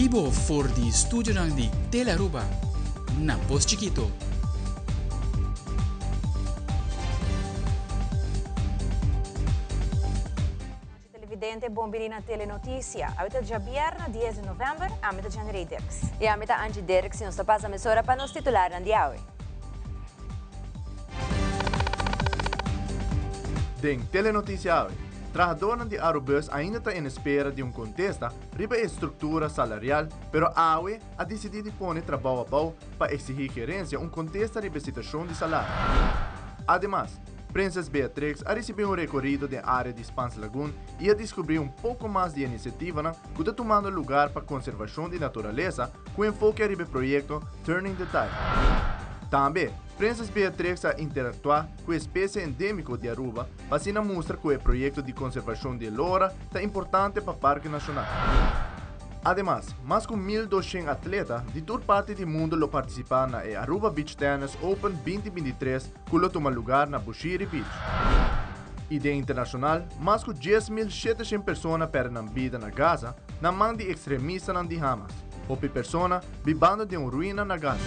Vivo for di studio di Telaruba, na Pos Chiquito. Televidente bombini na Telenotisia. Avete già bierna 10 novembre, amita January Dirks. E amita Angie Dirks, non sta passa mesura para nos titular di awe. Den Telenotícia AWE. Trabajadores de Aerobus ainda está em espera de contesta riba a estrutura salarial, pero AWE ha decidido pôr trabalho a pau para exigir gerência contesta riba a situação de salário. Además, Princess Beatrix ha recebido recorrido da área de Spans Lagoon e ha descobrido pouco mais de iniciativa que está tomando lugar para a conservação de natureza com enfoque riba projeto Turning the Tide. Também, Princess Beatrix a interatuar com a espécie endêmica de Aruba para se mostrar que o projeto de conservação de Lora é importante para o Parque Nacional. Además, mais de 1.200 atletas de toda parte do mundo participaram na Aruba Beach Tennis Open 2023, que toma lugar na Bushiri Beach. E de internacional, mais de 10.700 pessoas perdem vida na Gaza, na mão de extremistas de Hamas. Ou pessoas vivendo de uma ruína na Gaza.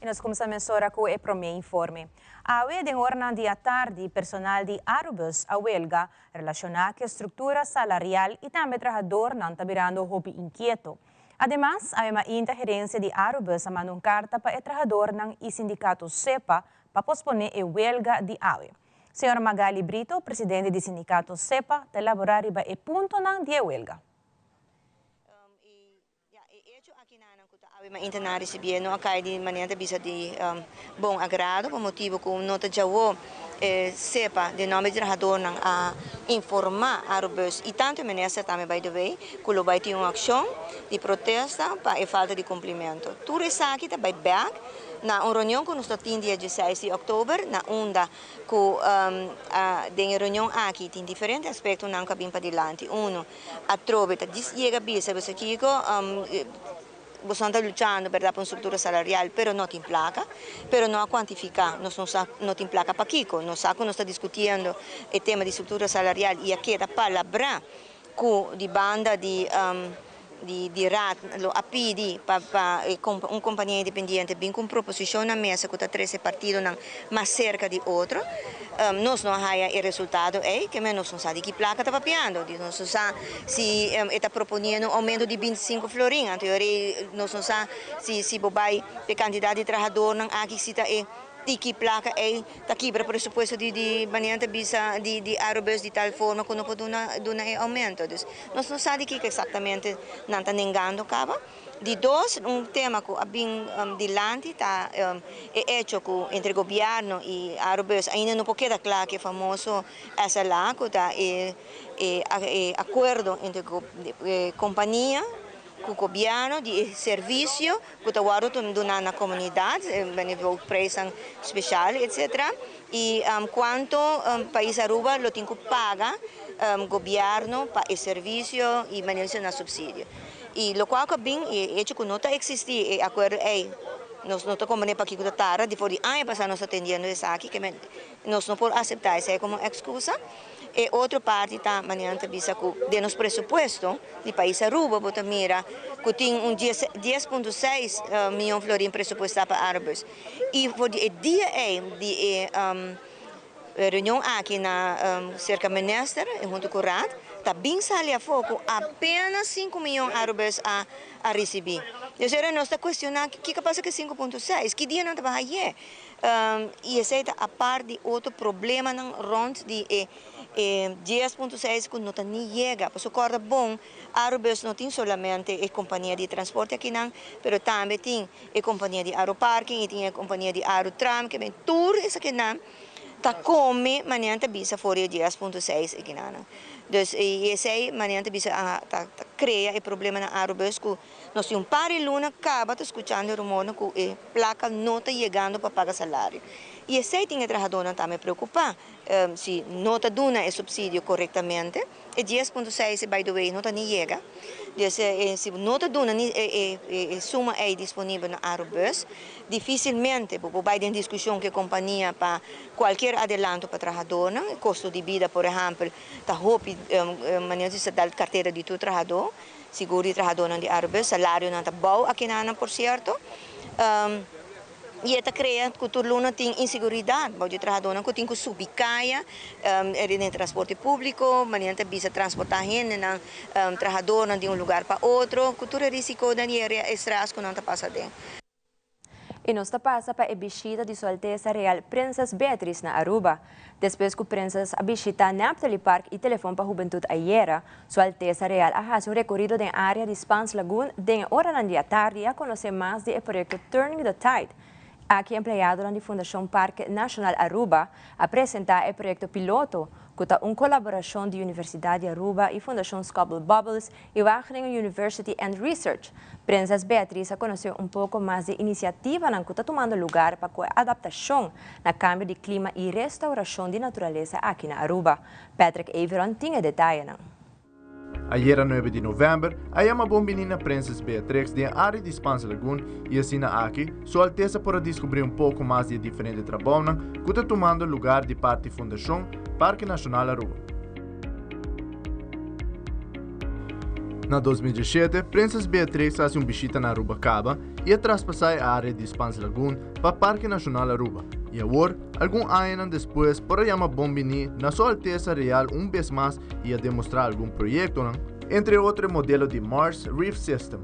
E nós começamos agora com o primeiro informe. A AWE de orna dia tarde, personal de Aerobus a huelga relacionada com a estrutura salarial e também trabalhador não está virando hobby inquieto. Además, há uma interferência de Aerobus a mandar carta para o trabalhador e sindicato CEPA para posponer a huelga de AWE. Senhora Magali Brito, presidente do sindicato CEPA, te elaborar riba e punto de huelga. Ma intentar receber não acai de maneira bisa de bom agrado por motivo que nota já o sepa de nome de trabalhador a informar a Aerobus e tanto ministra também by the way que vai ter uma ação de protesta para a falta de cumprimento. Tudo isso aqui está back na uma reunião que nós temos dia 16 de outubro na onda que de reunião aqui tem diferentes aspectos não cabem para diante. A trove está chega bisa você aqui você está lutando para dar uma estrutura salarial, mas não tem placa, mas não quantificar, não tem placa para Kiko. Nós estamos discutindo o tema de estrutura salarial e aqui a palavra de banda de RAT, a pedir para uma companhia independente, bem com proposição na mesa, que está 13 partidos mais cerca de outro. Nós não temos o resultado, que nós não sabemos que placa está papiando. Nós não sabemos se está propondo um aumento de 25 florins. Nós não sabemos se vai a quantidade de trabalhadores aqui está de que placa está aqui para o pressuposto de maneira de Aerobus de tal forma que não pode dar aumento. Nós não sabemos que exatamente não está negando acaba. De dois, tema que bem dilante está hecho entre o governo e Aerobus ainda não pode quedar claro que é famoso essa lá que está acordo entre a companhia com o governo de serviço que está guardando na comunidade, nível preço especial, etc. E quanto o país Aruba lo tem que pagar governo para o serviço e manutenção na subsídio. E o qual que bem é que não está existir acordo nós não estamos como para aqui que está depois de anos passar nós atendendo isso aqui que nós não podemos aceitar isso como excusa. E outra parte está maneira que de nos pressuposto de país Aruba bota mira que tem 10,6 milhões de florins pressuposto para Aerobus e por o dia de reunião aqui na cerca ministra junto com o RAD está bem salido a foco apenas 5 milhões de Aerobus a receber. Eu sei nós está questionando o que passa com 5,6 que dia não está aí e esse é a parte de outro problema não rond de 10,6 que não está nem chega. Por isso é bom, a Aerobus não tem somente a companhia de transporte aqui, mas também tem a companhia de aeroparking e tem a companhia de aerotram, que vem tudo isso aqui não está como maneira bisa fora 10,6 aqui não. Dus esse aí maniante bisa cria o problema na Arubus que nós temos pari luna acaba escutando rumor que placa não está chegando para pagar salário. E esse aí tinha trabalhador não me preocupar se não está dando o subsídio corretamente. E 10.6 by the way não está nem chega. Dus se não está dando a suma é disponível na Arubus, dificilmente vai ter discussão que a companhia para qualquer adelanto para trabalhador, custo de vida, por exemplo, está roupa maniante se dá carteira de tu trabalhador, seguro de trabalhador de Arubus, salário não está bom aqui na por certo. E isso cria que o aluno tem insegurança, o trabalhador que tem que subir caia, em transporte público, maniante bisa transportar gente, trabalhador de lugar para outro, que tu risco de estresse que não está passando. E nós passa para a visita de Sua Alteza Real Princesa Beatriz na Aruba. Depois que a princesa visita Naphtali Park e telefone para a juventude ayer, Sua Alteza Real faz um recorrido da área de Spans Lagoon de hora da tarde a conhecer mais do projeto Turning the Tide. Aqui, empregado da Fundação Parque Nacional Aruba apresenta o projeto piloto, que é uma colaboração da Universidade de Aruba e Fundação Scobble Bubbles e Wageningen University and Research. Princesa Beatriz conheceu pouco mais de iniciativa que está tomando lugar para a adaptação na cambio de clima e restauração de natureza aqui na Aruba. Patrick Averon tinha detalhes. Ayer, 9 de novembro, a uma bombinina Princesa Beatrix de área de Spans Lagoon e assim aqui, Sua Alteza para descobrir pouco mais de diferente trabalho que está tomando lugar de parte da Fundação Parque Nacional Aruba. Na 2017, Princesa Beatrix faz visita na Aruba Caba e traspassar a área de Spans Lagoon para o Parque Nacional Aruba. E agora, alguns anos depois, para uma bombini na Sua Alteza Real vez mais e a demonstrar algum projeto, entre outros modelo de Mars Reef System.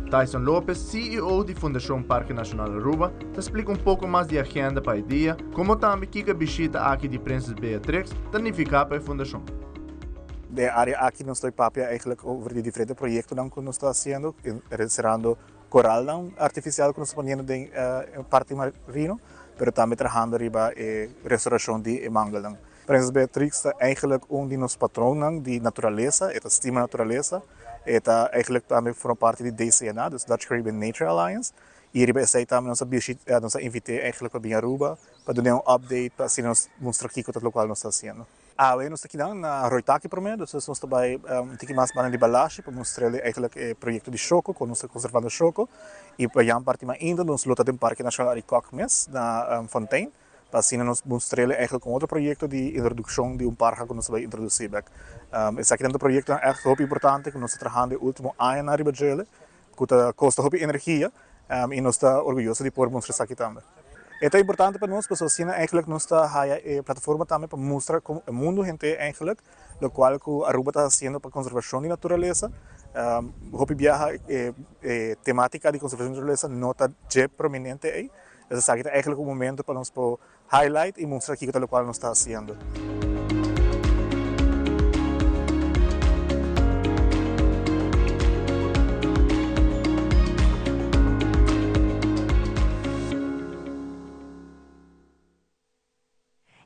Tyson Lopes, CEO da Fundação Parque Nacional Aruba, explica pouco mais de agenda para o dia, como também que a visita aqui de Princesa Beatrix significa para a Fundação. De área aqui nós estamos papia eigenlijk over de diferentes projetos que nós estamos fazendo, serando coral artificial que nós estamos fazendo em parte marino, mas também trabalhando riba restauração de mangal. Princesa Beatrix é eigenlijk de nossos patrões de natureza, é estima natureza, é eigenlijk também forma parte de DCNA, dus Dutch Caribbean Nature Alliance. E riba essa também nós invitei eigenlijk para vir Aruba para dar update para assim nós mostrar aqui o local nós estamos fazendo. Nós estamos aqui na Roitaki primeiro, dus nós estamos bij mais para de balagem para mostrar eigenlijk o projeto de choco, com nós conservando choco, e para já parte mais ainda nós lota de Parque Nacional Arikok mes na Fontaine, para assim nós mostrar eigenlijk outro projeto de introdução de parque que nós vai introduzir. Esse aqui é um projeto echt muito importante que nós estamos trabalhando no último ano na Ribagele, que custa muito energia, e nós estamos orgulhosos de poder mostrar isso aqui também. É importante para nós, porque assim, eigenlijk nós estamos a plataforma também para mostrar como o mundo gente eigenlijk, o qual a Aruba está fazendo para a conservação da natureza. Hopi viaja temática de conservação da natureza não está já prominente aí. Esse é eigenlijk um momento para nós highlight e mostrar aqui o qual nós estamos fazendo.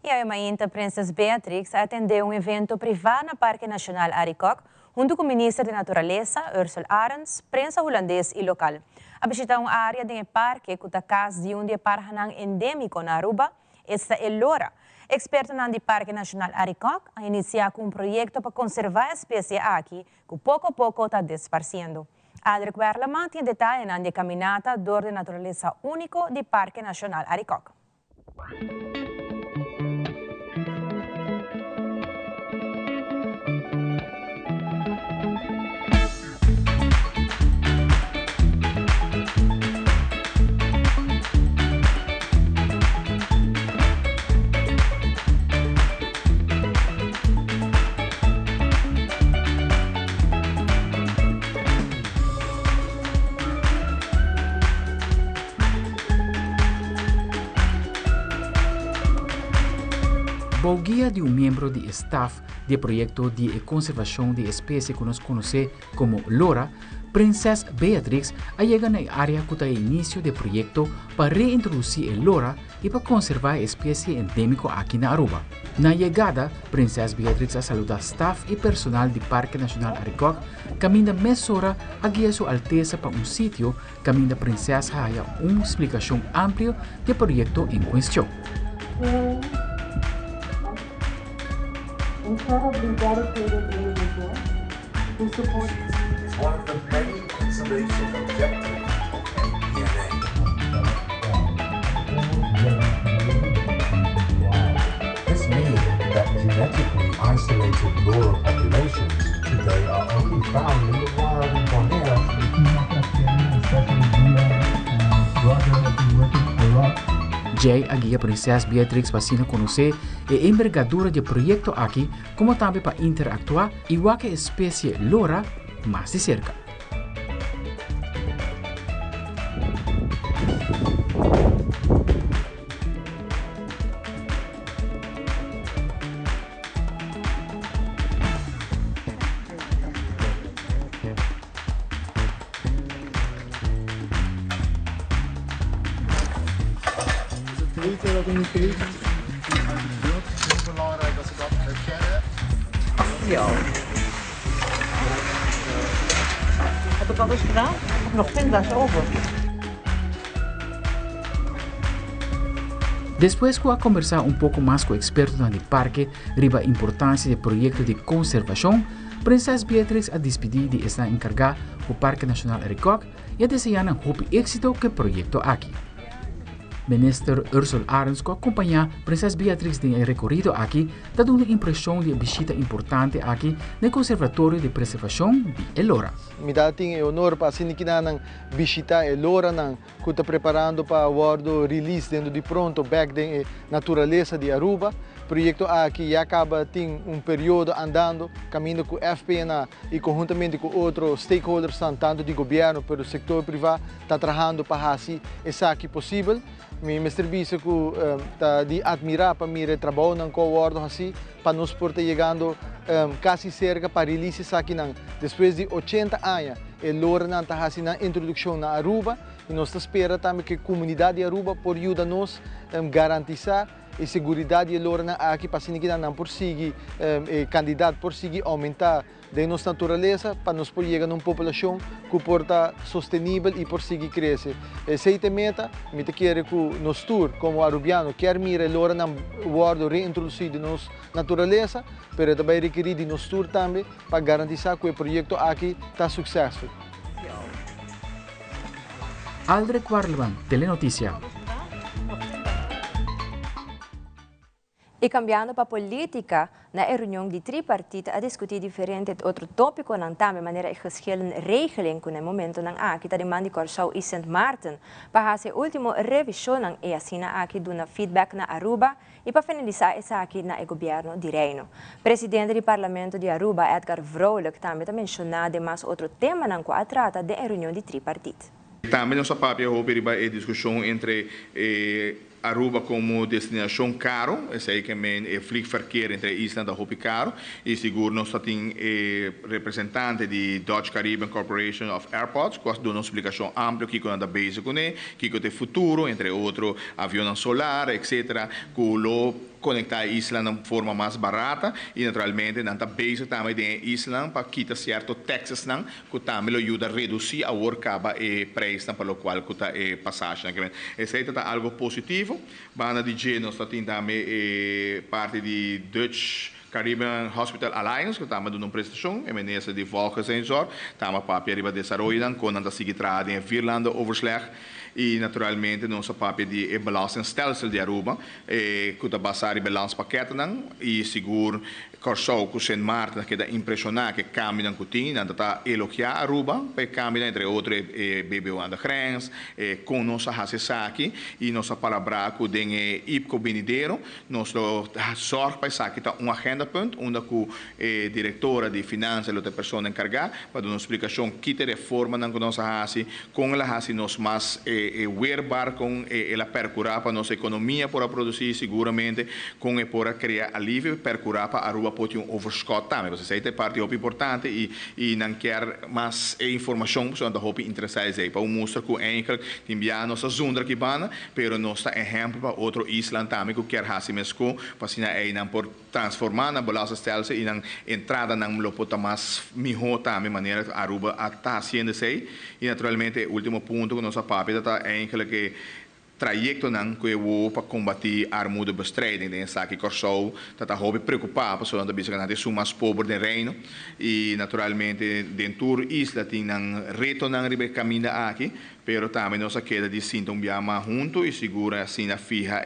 E a mainta Princesa Beatrix atendeu evento privado no Parque Nacional Arikok, junto com o ministro da Natureza, Ursula Arends, prensa holandês e local. A visitar uma área do parque que é casa de parque endêmico na Aruba, esta é Lora. Experto no Parque Nacional Arikok a iniciar com um projeto para conservar a espécie aqui, que pouco a pouco está disparcindo. Adric Werleman tem detalhes na caminhada dor de natureza único do Parque Nacional Arikok. O guia de membro de staff do projeto de conservação de espécie que nós conhecemos como LORA Princesa Beatrix llega na área que está inicio do projeto para reintroduzir a lora e para conservar a espécie endêmica aqui na Aruba. Na chegada, Princesa Beatrix saluda staff e personal do Parque Nacional Aricog, caminha mesura a guia Sua Alteza para sítio, caminha Princesa haya uma explicação ampla do projeto em questão. Instead of the dedicated individual who supports one of the many conservation objectives of DNA. This means that genetically isolated Lora populations today are only found in the wild in Bonaire. Jay guia Princesa Beatrix para conhecer a envergadura do projeto aqui, como também para interactuar igual que a espécie lora mais de cerca. Ja. Heb ik alles gedaan? Of nog pinda's over? Depois que a conversar pouco mais com expertos no parque riba a importância do projeto de conservação, Princesa Beatrix a despedir de estar encarregada do Parque Nacional Aricog e a desejar um êxito que o projeto aqui. Minister Ursula Arens, que acompanha Princesa Beatrix em recorrido aqui, está dando uma impressão de visita importante aqui no Conservatório de Preservação de Elora. Me dá o honor para visitar Elora, que está preparando para o release dentro de pronto back da natureza de Aruba. O projeto aqui já acaba tem período andando, caminhando com o FPNA e conjuntamente com outros stakeholders, tanto do governo como do setor privado, está trabalhando para fazer isso aqui possível. Me serviço que está de admirar para mim o trabalho não coordo assim para nós portar chegando quase cerca para release isso aqui depois de 80 anos. Elora não está fazendo a introdução na Aruba e nós esperamos também que a comunidade de Aruba possa ajudar-nos a garantizar a segurança de Elora aqui para que não prosseguir candidato prosseguir aumentar da nossa natureza para nós poder chegar a uma população que porta sustentável e prosseguir crescer. Essa é a meta, me quero que nós tour como arubiano quer mirar Elora na guarda reintroduzir de nossa natureza, mas também requerir de nós tour também para garantir que o projeto aqui está sucesso. Aldre Quarleman, Telenotícia. E cambiando para política, na reunião de tripartite a discutir diferente outro tópico ng tama maneira geschillen regeling kung momento ng aki tadimandi Corsao e St. Martin para sa último revisyon ng EASINA aki do na feedback na Aruba e para finalizar essa aqui na governo de Reino. Presidente do Parlamento de Aruba, Edgar Vrolijk, também mencionado mais outro tema ng a trata de reunião de tripartite. Também nossa papel é a discussão entre Aruba como destinação caro, esse aí que é vliegverkeer entre Island e Hopi caro, e seguro nós temos representante de Dutch Caribbean Corporation of Airports, que dá uma explicação ampla que anda base com ele, que tem futuro, entre outros aviões solar, etc., que lo conectar a isla de forma mais barata e naturalmente não está base também de isla para quitar certo taxas não que também ajuda a reduzir a workaba e preço para o qual que está passagem. Esse é algo positivo. Banda de nós temos também parte de Dutch Caribbean Hospital Alliance, que estamos dando uma prestação, e menesa de volgesensor, estamos para a desenvolver, quando a seguir trade em Virlanda overslag, e naturalmente nossa papel de belastingstelsel de Aruba, que está basado em balanspakket e seguro Corsao com St. Martin que dá impressionar que caminham com ti, não está elogiar Aruba, para caminhar entre outros BBO and the Grens, com nossa Hasesaki e nossa palavra com den IPCO Benidero, nós sorte para isso que está agenda ponto, onde a diretora de finanças e outra pessoa encarregada para dar uma explicação que te reforma na nossa Hasi, com ela Hasi nós mais weerbaar com ela percurar para nossa economia para produzir seguramente com para criar alívio percurar para Aruba pode overschot também você sei que é parte importante e não quer mais informação sobre a roupa interessante para mostrar que enkel enviar nossa zona aqui bana pero nossa exemplo para outro isla também que quer fazer mesmo para se não por transformar na belastingstelsel e na entrada na lopota mais melhor também maneira Aruba está fazendo isso e naturalmente o último ponto que nossa papel está enkel que trajecto que eu para combater a armoedebestrijding em Saki Corsou, tá hobby preocupado para onde bisa que são mais pobres do reino e naturalmente dentro isla tem reto não ribe caminho aqui, pero também nossa queda de sinto mais junto e segura assim a fija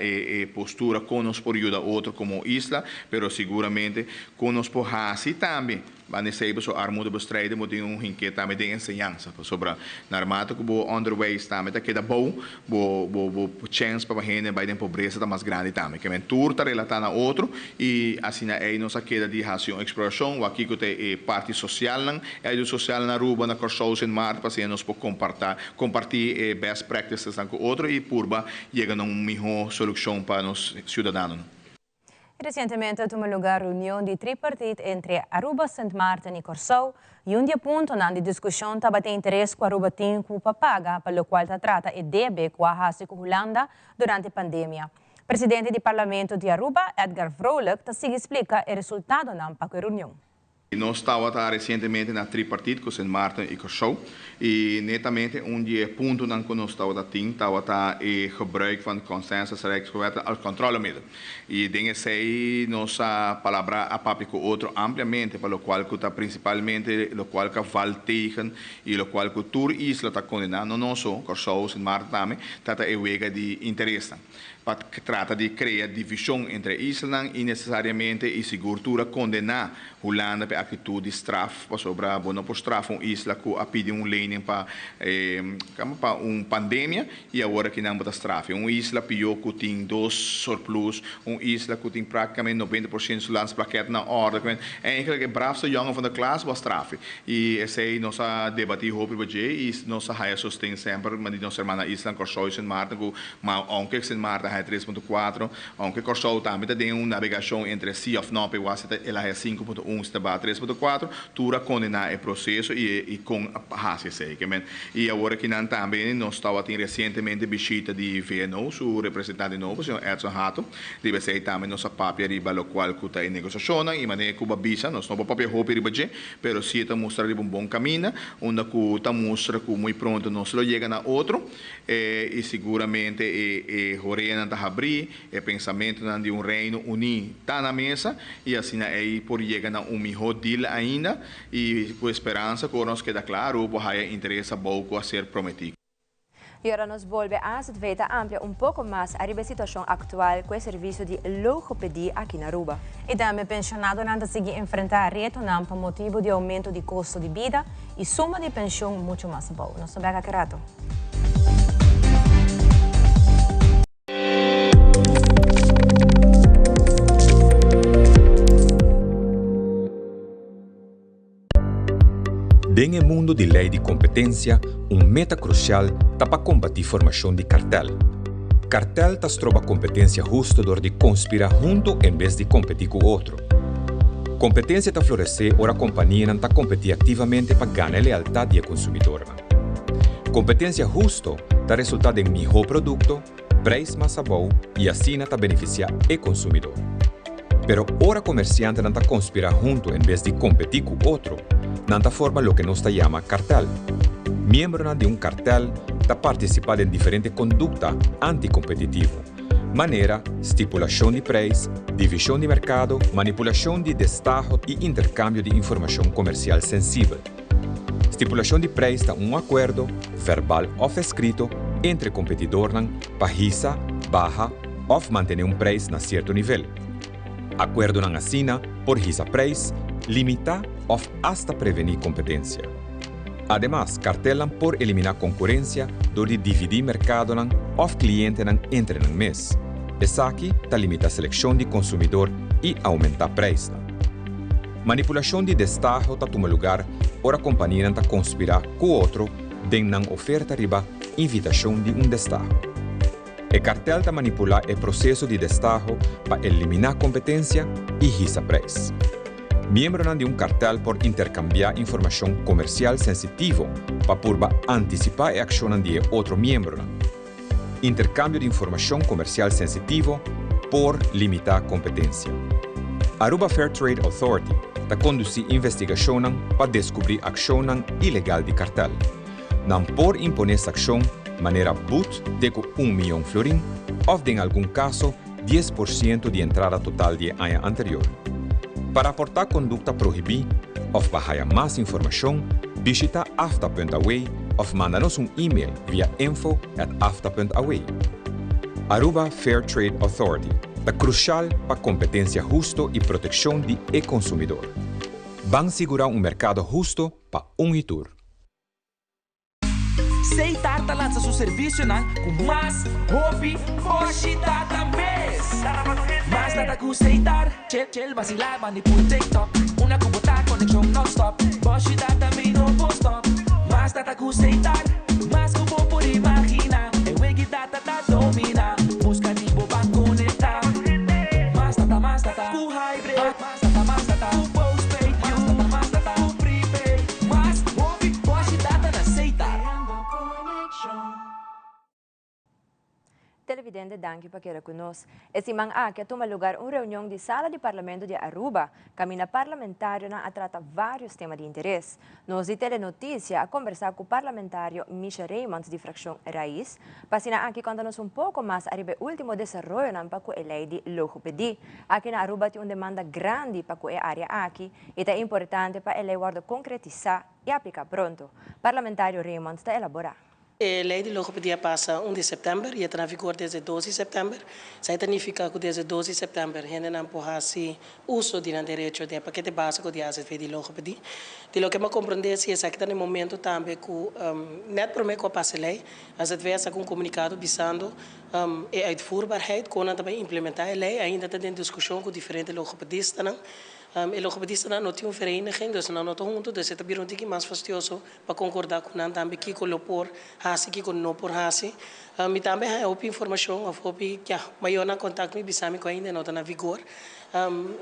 postura conosco por ajudar outro como isla, pero seguramente conosco por assim também van de so armoedebestrijding moet hinket também de enseñanza sobre narmato que bo underway também tá queda bom bo chance para gente vai de pobreza tá mais grande também que men tour tá relatando a outro e assim aí nossa queda de ração exploração o aqui que tem parte social não é do social na Aruba na Corsou em Marte para se nós por compartilhar best practices com outro e purba chega a melhor solução para os cidadãos. Recentemente tomou lugar reunião de tripartite entre Aruba, Sint Maarten e Corsou e dia ponto na discussão estava ter interesse com Aruba tem que pagar pelo qual trata e deve com a raça com Holanda durante a pandemia. Presidente do Parlamento de Aruba, Edgar Vrolijk, também explica o resultado da reunião. Nós estávamos recentemente na tripartite com Sint Maarten e Corsou e netamente dia ponto na que nós estávamos o gebruik van consensus rechtsgewet als controlemiddel. E dengue sei nossa palavra a papico outro ampliamente para o qual que está principalmente o qual que vale tegen e o qual que tour isla está condenando não só Corsou Sint Maarten também está wega de interesse. Que trata de criar divisão entre islas e necessariamente e segura condenar Holanda para atitude de straf sobre a boa por straf isla que a pedir lening para pandemia e agora que não bota straf isla pior que tem 2 surplus isla que tem praticamente 90% do landsplaquete na ordem eigenlijk het braafste jongen van de klas was straf e esse nossa debatir hoop bij e nossa raia sustém sempre mas de nossa irmã Isla Corsou e Sint Maarten que mas aunque Sint Maarten 3.4, aunque Corsou também tem navegação entre Sea of Nope e ela é 5.1 está 3.4, tura condenar o processo e com a raça sei que e agora que não também nós estava tem recentemente visita de VNO, o representante novo, o senhor Edson Hato, deve ser também nossa papel riba lo qual que está em negociação e maneira que babisa nós não papel hope riba je, pero se está mostrando um bom caminho, onde que está mostra que muito pronto nós lo chega na outro e seguramente Jorena está abrir o pensamento de reino unido está na mesa e assim aí por chegar a melhor deal ainda e com esperança que nos queda claro que há interesse pouco a ser prometido. E agora nos volve a Veita amplia um pouco mais a situação atual com o serviço de logopedia aqui na Aruba. E também pensionado não consegue enfrentar reto não por motivo de aumento de custo de vida e suma de pensão muito mais boa. Nós sabemos que rato. Em um mundo de lei de competência, meta crucial está para combater a formação de cartel. Cartel está troba competência justa de conspirar junto em vez de competir com o outro. Competência está florescer ora a companhia não está competir ativamente para ganhar a lealdade do consumidor. Competência justa está resultado em melhor produto, preço mais bom e assim está beneficiar o consumidor. Pero ora comerciante não está conspirar junto em vez de competir com o outro, não está forma o que nós chama cartel. Membro de cartel está participando em diferente conduta anticompetitiva, maneira, estipulação de preço, divisão de mercado, manipulação de destaque e intercâmbio de informação comercial sensível. Estipulação de preço está acordo, verbal ou escrito, entre competidor para risa, barra ou manter preço a certo nível. Acordo não assina por risa preço, limitar ou hasta prevenir competência. Además, cartel por eliminar concorrência, do de dividir mercado ou cliente entre no mês. Essa aqui está limita a seleção de consumidor e aumentar preço. Manipulação de destaque está tomando lugar, ora a companhia está conspirar com o outro, den oferta riba invitação de destajo. O cartel está manipular o processo de destajo para eliminar competência e hisa preço. Membros de cartel por intercambiar informação comercial sensitiva para antecipar a ação de outro membro. Intercâmbio de informação comercial sensitiva por limitar competência. Aruba Fair Trade Authority está conduzindo investigação para descobrir ação ilegal de cartel. Não por imponer essa ação maneira but de 1 milhão florim ou, em algum caso, 10% de entrada total de ano anterior. Para aportar conduta proibida ou para mais informação, visita afta.away ou manda-nos e-mail via info@afta.away. Aruba Fair Trade Authority é crucial para a competência justa e proteção do consumidor. Vamos segurar mercado justo para Hitur. Seitar lança seu serviço com mais hobby, hoje data mês. Mais nada com Seitar, chill, vacilar, manipula TikTok. Uma computadora, conexão non-stop. Hoje data me não vou stop. Mais nada com Seitar, mais que vou por imaginar. É o que data da domina. Busca de boba conectar. Mais data, com hybrid. Mais data, com postpaid. Mais data, com prepaid. Mais hobby, hoje data na Seitar. Televidente, danke para que conosco. Esse manhã que toma lugar uma reunião de sala de parlamento de Aruba, caminha parlamentário a tratar vários temas de interesse. Nós de Telenotícia a conversar com o parlamentário Misha Raymond de fração Raiz, para aqui contar-nos pouco mais sobre o último desenvolvimento para a lei de logopedi. Aqui na Aruba tem uma demanda grande para a área aqui e é importante para a lei concretizar e aplicar pronto. Parlamentário Raymond está elaborar. A lei de logopedia passa 1 de setembro e entra em vigor desde 12 de setembro. Isso significa que desde 12 de setembro a gente não pode uso do direito de paquete básico de AZV de logopedia. De lo que me compreende se é que no momento também que net por mim que passa a lei, a AZV está com um comunicado visando a uitvoerbaarheid, quando também implementar a lei, ainda está em discussão com diferentes logopedistas. O logopedista não tem uma vereniging, dus não está junto, dus het is een mais fastidioso para concordar com nós também que colopor hasi, que não por hasi. E também há outra informação, que maior na contato me bisami que ainda não está na vigor.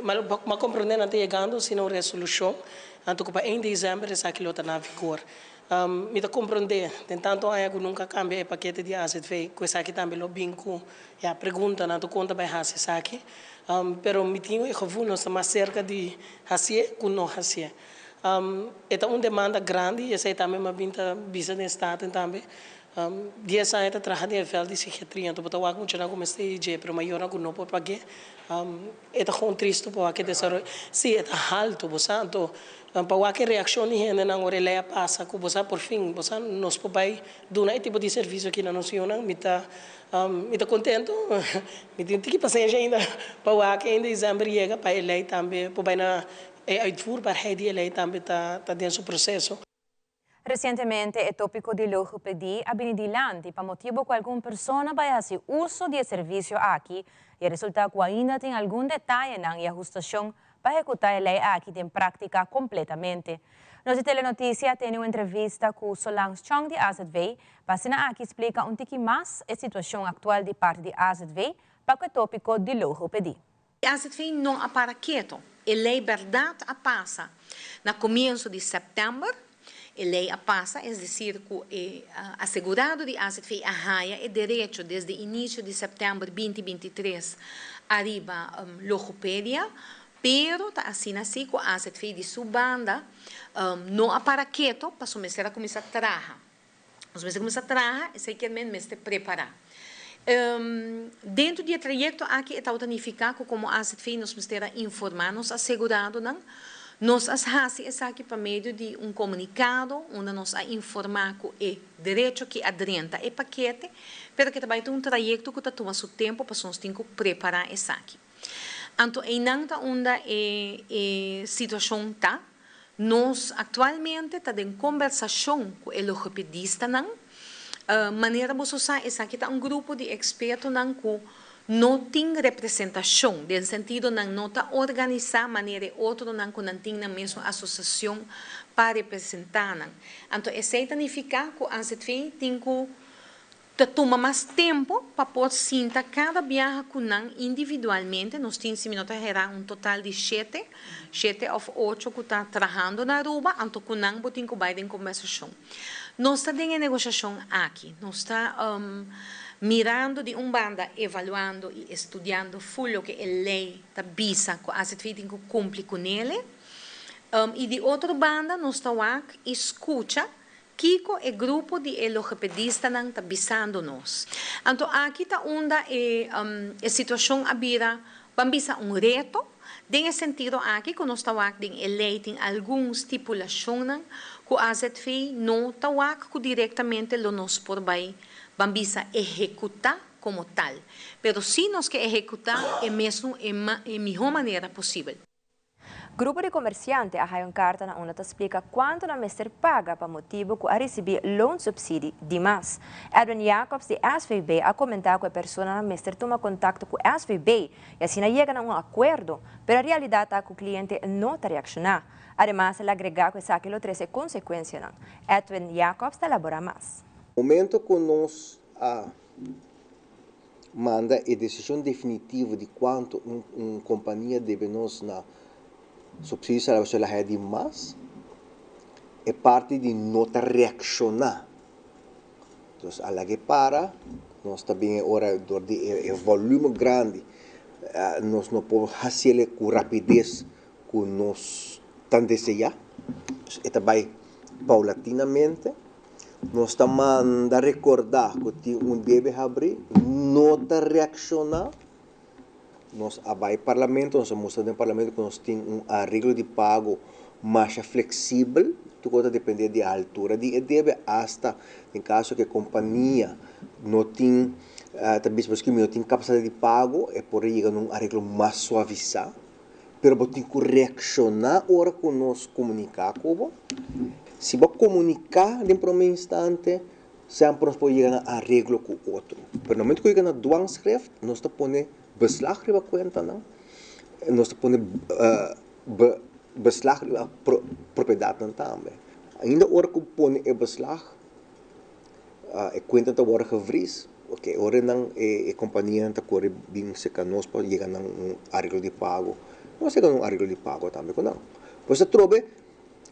Mas compreender não está chegando, se não resolução, então para 1 de dezembro essa aquilo está na vigor. Me está compreender, tanto há que nunca cambia o paquete de AZV, que essa aqui também lo binco, a pergunta não conta para hasi essa aqui. Pero me tinha o gevoel nós estamos cerca de hacer com não hacer. É uma demanda grande e essa também uma vinda visa de estado também. 10 anos atrás devel de psiquiatria, então eu acho que não comecei a dizer, pero maior não não pode pagar. É tão triste para que desenvolver. Se é alto, você então para que reação de gente não orelha passa, que você por fim, você nos pode dar um tipo de serviço que não nos funciona, me está contento, me tem que passar ainda para que em dezembro chega para a lei também, para na uitvoerbaarheid de lei também está dentro do processo. Recentemente, il tópico di logopedia ha venuto avanti per motivo che alcune persone fanno uso del servizio aqui e il risultato che ainda tem algum detalhe na ajustação para executar a lei aqui em prática completamente. Nós Telenotícia tem uma entrevista com Solange Chong de AZV, para aqui explica um pouco mais a situação atual de parte de AZV para o tópico de logopedia. A AZV não para quieto. A lei verdade a passa no começo de setembro. A lei a passa, é decir, que o assegurado de AZV arraia o direito desde o início de setembro de 2023 arriba logopedia, pero assim que a AZV de sua banda não para quieto para começar a trabalhar. Começar a trabalhar, é que mesmo preparar. Dentro do trajeto aqui está unificado como a AZV nos mostra informar nos assegurado não. Nós fazemos aqui por meio de comunicado, onde nós informar que o direito que aderenta o paquete, mas que também tem um trajeto que toma seu tempo para nós ter que preparar isso aqui. Então, onde a situação está, nós atualmente estamos em conversação com o logopedista, maneira de usar isso aqui, está grupo de expertos que não tem representação, no sentido de não organizar de maneira outra, não tem na mesma associação para representar. Então, isso significa que a AZV tem que toma mais tempo para poder sentar cada viagem com nós individualmente. Nós temos gerar um total de 7 ou 8 que está trabalhando na Aruba, então com nós botem com em conversação. Nós estamos em negociação aqui, nós estamos mirando de banda, avaliando e estudando o que a lei está visa, que a gente cumpre com ele. E de outra banda, nós estamos aqui escuta Kiko é grupo de logopedistas que está visando nós. Então, aqui está a situação abira, vamos reto, nesse sentido aqui, que nós estamos aqui em lei, tem algumas estipulações que a ZFI não está aqui diretamente nos por vai, vamos executar como tal. Mas se nós queremos executar, é mesmo a melhor maneira possível. Grupo de comerciantes a uma carta na onde explica quanto a Mr. paga para motivo que a receber loan subsídio de mais. Edwin Jacobs de SVB a comentar que a pessoa na Mr. toma contato com a SVB e assim chega a acordo, mas a realidade é que o cliente não está reaccionando. Además, ele agrega que essa aquilo traz consequências. Edwin Jacobs elabora mais. No momento que nós manda a decisão definitiva de quanto uma companhia deve nos na subsídio salarial de mais, é parte de nota reaccionar. Então, a que para, nós também agora de volume grande, nós não podemos fazer com rapidez que nós estamos desejando. E também, paulatinamente, nós estamos a recordar que deve abrir, nota reaccionar. Nós vai parlamento, nós mostramos no parlamento que nós temos arreglo de pago mais flexível, tudo depende da altura de deve hasta em caso que a companhia não tem talvez porque não tem capacidade de pago é por aí chegar num arreglo mais suavizado, pero tem que reaccionar hora que nós comunicar com se vai comunicar em primeiro instante sempre nós podemos chegar a arreglo com o outro, pero no momento que chega na dwangschrift nós está pondo beslag riba conta não nós põe beslag riba propriedade não também ainda hora que põe é beslag é conta tá hora gevries ok hora não é companhia tá corre bem se que nós pode chegar num arreglo de pago nós chega num arreglo de pago também não você trobe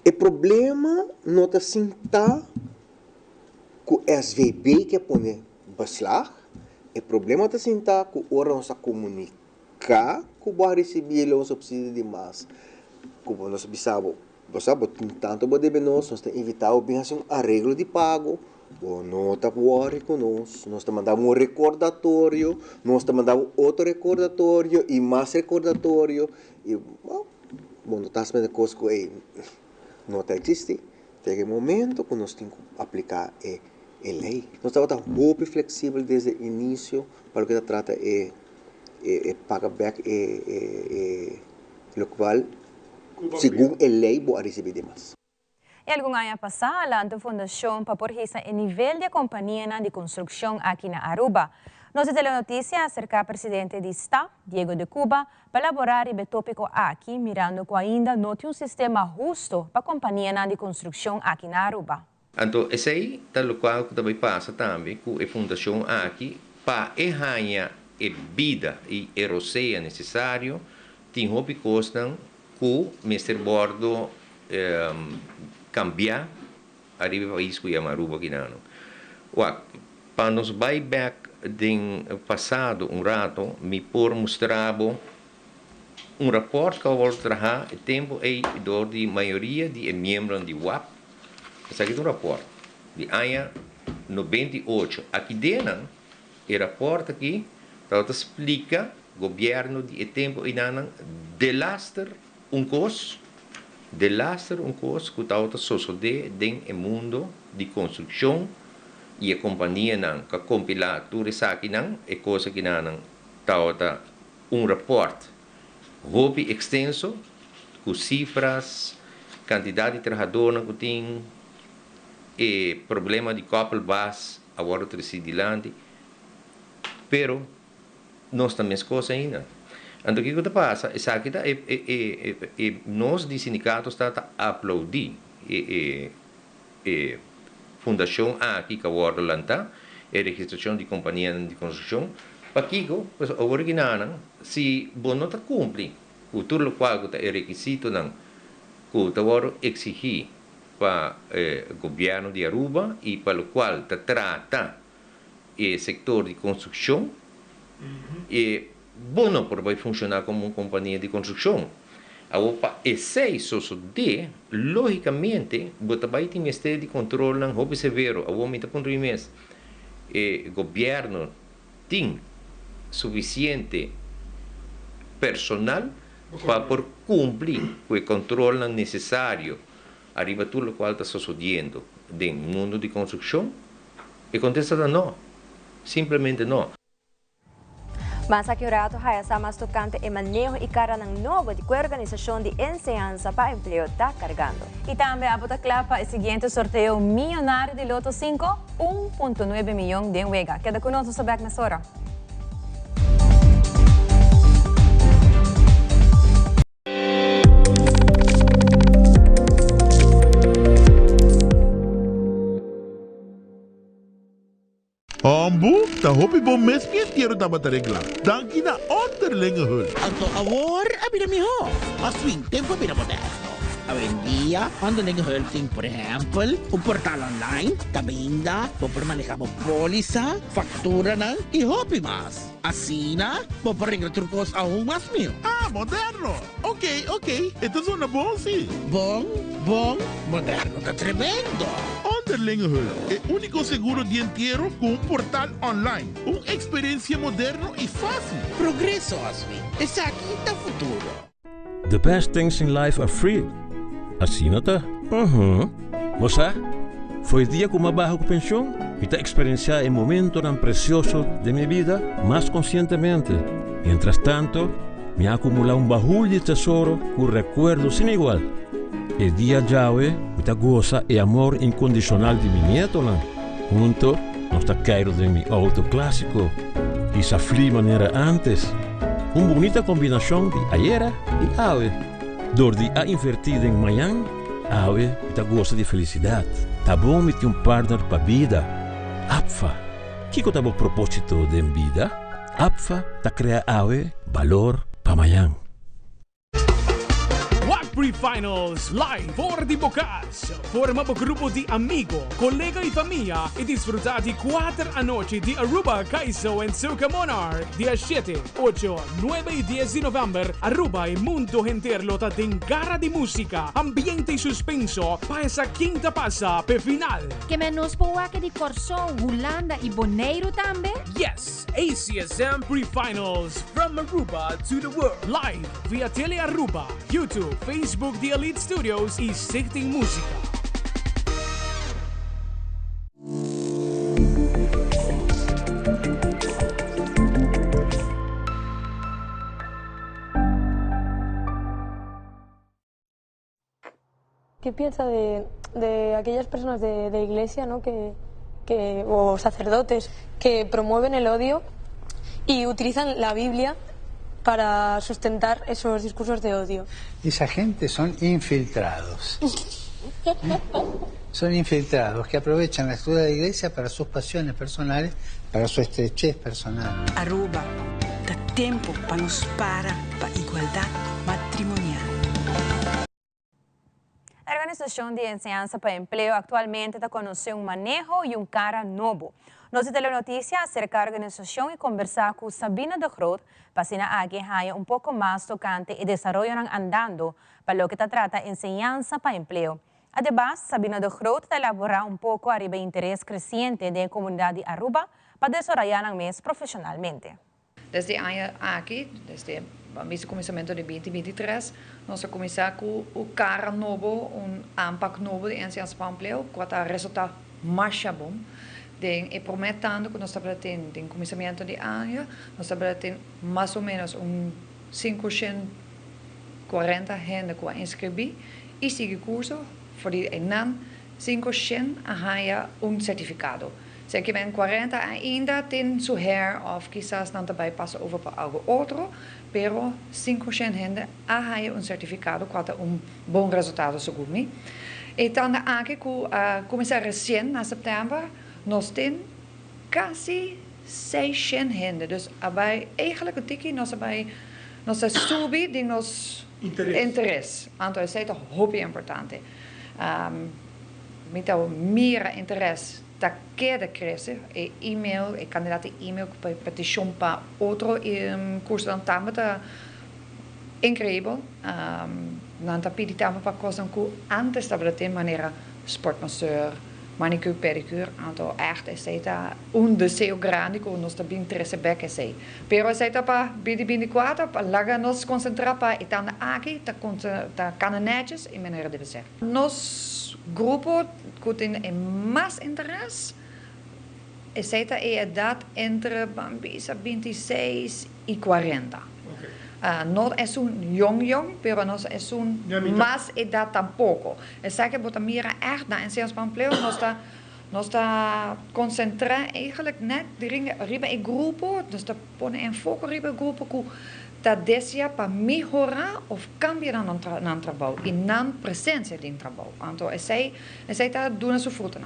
o problema não tá sinta com SVB que põe beslag. O problema é que ora nós comunicar que vai receber o subsídio de mais. Como nós sabemos, tanto deve nós evitar um arreglo de pago, não está worry com nós mandamos um recordatório, nós mandamos outro recordatório e mais recordatório. E, não está sendo coisa que não existe. Tem um momento que nós temos que aplicar a lei. Nós estamos muito flexível desde o início para o que se trata de payback lo qual, segundo a lei, vai receber demais. E algum ano passado, a fundação para porhisa o nível de companhia de construção aqui na Aruba. Nós temos notícia acerca do presidente de Estado, Diego de Cuba, para elaborar o tópico aqui, mirando que ainda não tem sistema justo para a companhia de construção aqui na Aruba. Então, esse aí, tal qual que também passa também com a fundação aqui, para errar a vida e a roceia necessário, tem hobby costam que o Mr. Bordo cambiar arriba ao país que é Aruba aqui não. Para nos buyback do passado rato, me por mostrar rapport que eu vou trazer o tempo aí de maioria de membros de WAP. Esse aqui é rapport de ano 98. Aqui dentro, o rapport aqui, explica o governo de tempo e não delastar costo que está sucedendo no mundo de construção e a companhia não, que compilar tudo isso aqui não, é coisa que não está rapport hobby extenso, com cifras, quantidade de trabalhadores que tem, e problema de couple base, agora tracidilante, pero nós também coisa ainda. Então, o que passa? Isso aqui nós de sindicatos está a aplaudir a fundação aqui que agora lanta a registração de companhia de construção, para que pues original se bom não está cumpre com tudo o qual é requisito não que está exigir para o governo de Aruba e para o qual está trata o setor de construção e bom não pode funcionar como uma companhia de construção. Agora, esse isso de logicamente você vai ter Ministério de Controle não hobby severo, agora me está ponto de mês o governo tem suficiente personal para por cumprir com o controle necessário arriba tudo o qual está sucedendo no mundo de construção? E contesta não, simplesmente não. Mas aqui o rato haya sa mas tocante e manejo e cara ng novo de organização de enseñanza para empleo está cargando. E também a Botaclapa, o seguinte sorteio milionário de Loto 5, 1.9 milhão de Wega. Queda conosco sa back na Sora. Ambo, ta hopi bom mes pietiero tama taregla. Danki na onderlinge hul. Anto awor, abina mi ho. Aswing tempo abina moderno. Avendia, onderlinge hulting, por ejemplo, un portal online, também po permanecamos póliza, factura ng e hopi mas. Asina, po paringa trucos aún mas mil. Ah, moderno. Ok. Ito é uma bom sim. Bom, moderno, tá tremendo. Onderlinge é o único seguro dianteiro com um portal online. Uma experiência moderna e fácil. Progresso, Aswing. Esse aqui tá futuro. The best things in life are free. Assim não tá? Moça, foi dia que mabajo com pensão e tá experienciar o momento tão precioso de minha vida mais conscientemente. Mientras tanto, me acumula bahul de tesouro com recuerdos sem igual. E dia Jawe, me goza e amor incondicional de mi nieto lá. Junto, nós tá caído de mi auto clássico. E essa fli maneira antes. Uma bonita combinação de aiera e ave. Door die a invertida em manhã, ave me goza de felicidade. Tá bom me ter um partner para vida. Apfa, que tá bom propósito de vida? Apfa tá crea ave valor para manhã. Pre-finals live for di Bocas. Forma o grupo de amigo, colega e família e desfrutar de 4 a noite de Aruba, Caiso e Suca Monarch. Dia 7, 8, 9 e 10 de novembro, Aruba e mundo inteiro tá tem cara de música, ambiente e suspenso para essa quinta passa per final. Que menos poake de Corsão, Holanda e Bonaire também? Yes, ACSM Pre-finals from Aruba to the world. Live via Tele Aruba, YouTube, Facebook de Elite Studios e Stichting Música. ¿Qué piensa de aquellas personas de iglesia, ¿no? o sacerdotes que promueven el odio y utilizan la Biblia para sustentar esos discursos de odio? Esa gente son infiltrados. Son infiltrados que aprovechan la estructura de la iglesia para sus pasiones personales, para su estrechez personal. Aruba dá tempo para nos para igualdade matrimonial. A Organização de Enseñanza para Empleo actualmente está conhecendo manejo e cara novo. Nossa telenotícia acerca da organização e conversar com Sabina de Groot para que haya pouco mais tocante e desenvolvimento andando para o que trata enseñanza para empleo. Además, Sabina de Groot está elaborar pouco a interesse crescente da comunidade de Aruba para desenvolver mais profissionalmente. Desde aqui, desde o começamento de 2023, nós começamos com o cara novo, aanpak novo de enseñanza para empleo, que está resultado mais bom. E prometendo que nós estamos tendo, no começamento de ano, nós estamos tendo mais ou menos 540 gente que inscrever e seguir curso, voor die enan 500 haya certificado. Se que ven 40 ainda tem su hair of quizás não também passa over para algo outro, pero 500 gente haya certificado que é bom resultado segundo mim. E então aqui começar recém na setembro nós temos quasi 600 gente. Dus bij eigenlijk een tikkie, nos subi de nos interesse. Anto é toch hobby importante. Então, mira interesse da queda cresce, e-mail, candidato e-mail, petition para outro curso dan tamata incrível. Não tá pedindo também para coisas que antes estava de maneira sportmasseur, manicure, pedicure, então é desejo grande que nós também interesse bem que sei. Pero é para bidi quatro para lá nos concentrar para então aqui tá cananetes e maneira de ser. Nos grupo que tem mais interesse é a idade entre 26 e 40. No es young, pero no es más edad tampoco. Es que bota mira echt na en seus pampleo nos está concentrado eigenlijk net riba e grupo, nos está pone enfoque riba grupo que ta deseja para mejorar ou cambiar no trabalho e na presença do trabalho. Então, esse está dando sua fruta.